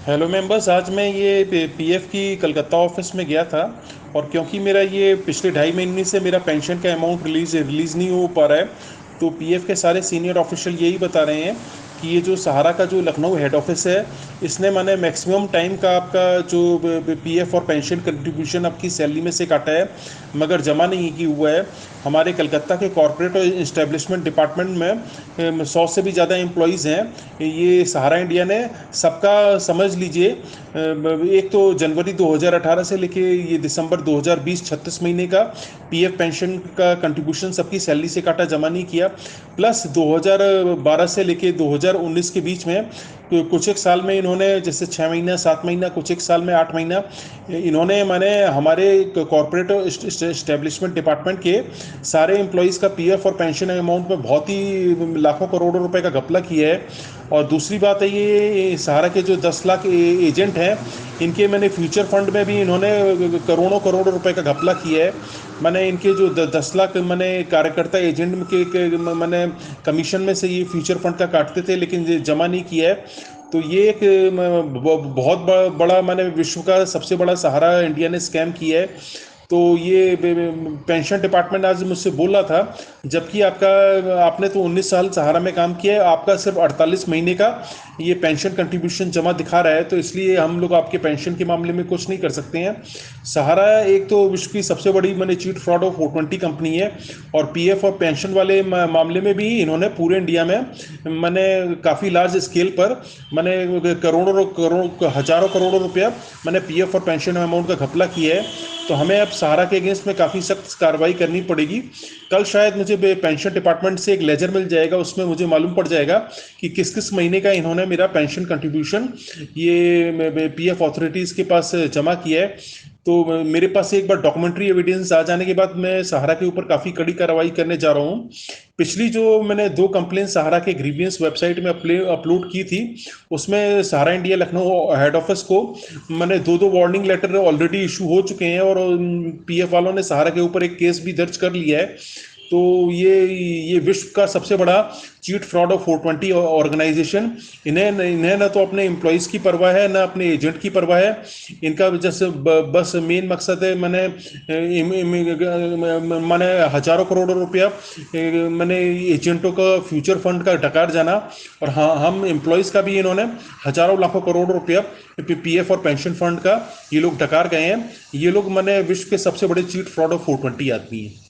Hello members, आज मैं ये पीएफ की कलकत्ता ऑफिस में गया था। और क्योंकि मेरा ये पिछले 2.5 महीने से मेरा पेंशन का अमाउंट रिलीज़ नहीं हो पा रहा है, तो पीएफ के सारे सीनियर ऑफिशियल यही बता रहे हैं कि ये जो सहारा का जो लखनऊ हेड ऑफिस है, इसने माने मैक्सिमम टाइम का आपका जो पीएफ और पेंशन कंट्रीब्यूशन आपकी सैलरी में से काटा है, मगर जमा नहीं की हुआ है। हमारे कलकत्ता के कॉरपोरेट और इस्टेब्लिशमेंट डिपार्टमेंट में 100 से भी ज़्यादा एम्प्लॉयज़ हैं। ये सहारा इंडिया ने सबका समझ लीजिए, एक तो जनवरी 2018 से लेके ये दिसंबर 2020 36 महीने का पीएफ पेंशन का कंट्रीब्यूशन सबकी सैलरी से काटा, जमा नहीं किया। प्लस 2012 से लेके 2019 के बीच में कुछ एक साल में इन्होंने जैसे 6 महीना 7 महीना, कुछ एक साल में 8 महीना, इन्होंने माने हमारे कॉरपोरेट इस्टेब्लिशमेंट डिपार्टमेंट के सारे एम्प्लॉयज़ का पीएफ और पेंशन अमाउंट में बहुत ही लाखों करोड़ों रुपए का घपला किया है। और दूसरी बात है, ये सहारा के जो 10 लाख एजेंट हैं, इनके मैंने फ्यूचर फंड में भी इन्होंने करोड़ों करोड़ों रुपए का घपला किया है। मैंने इनके जो 10 लाख मैंने कार्यकर्ता एजेंट के मैंने कमीशन में से ये फ्यूचर फंड का काटते थे, लेकिन ये जमा नहीं किया है। तो ये एक बहुत बड़ा मैंने विश्व का सबसे बड़ा सहारा इंडिया ने स्कैम किया है। तो ये पेंशन डिपार्टमेंट आज मुझसे बोल रहा था, जबकि आपने तो 19 साल सहारा में काम किया है, आपका सिर्फ 48 महीने का ये पेंशन कंट्रीब्यूशन जमा दिखा रहा है, तो इसलिए हम लोग आपके पेंशन के मामले में कुछ नहीं कर सकते हैं। सहारा एक तो विश्व की सबसे बड़ी मैंने चीट फ्रॉड और 420 कंपनी है, और पीएफ और पेंशन वाले मामले में भी इन्होंने पूरे इंडिया में मैंने काफ़ी लार्ज स्केल पर मैंने करोड़ों करोड़ हजारों करोड़ों रुपया मैंने पीएफ और पेंशन अमाउंट का घपला किया है। तो हमें अब सहारा के अगेंस्ट में काफ़ी सख्त कार्रवाई करनी पड़ेगी। कल शायद मुझे पेंशन डिपार्टमेंट से एक लेजर मिल जाएगा, उसमें मुझे मालूम पड़ जाएगा कि किस किस महीने का इन्होंने मेरा पेंशन कंट्रीब्यूशन ये पीएफ अथॉरिटीज़ के पास जमा किया है। तो मेरे पास एक बार डॉक्यूमेंट्री एविडेंस आ जाने के बाद मैं सहारा के ऊपर काफ़ी कड़ी कार्रवाई करने जा रहा हूँ। पिछली जो मैंने 2 कंप्लेन सहारा के ग्रीवियंस वेबसाइट में अपलोड की थी, उसमें सहारा इंडिया लखनऊ हेड ऑफिस को मैंने 2 वार्निंग लेटर ऑलरेडी इशू हो चुके हैं, और पीएफ वालों ने सहारा के ऊपर एक केस भी दर्ज कर लिया है। तो ये विश्व का सबसे बड़ा चीट फ्रॉड और 420 ऑर्गेनाइजेशन, इन्हें ना तो अपने एम्प्लॉयज़ की परवाह है, ना अपने एजेंट की परवाह है। इनका जैसे बस मेन मकसद है मैंने हजारों करोड़ों रुपया मैंने एजेंटों का फ्यूचर फंड का डकार जाना। और हाँ, हम एम्प्लॉयज़ का भी इन्होंने हजारों लाखों करोड़ रुपया पीएफ और पेंशन फंड का ये लोग डकार गए हैं। ये लोग मैंने विश्व के सबसे बड़े चीट फ्रॉड और 420 आदमी हैं।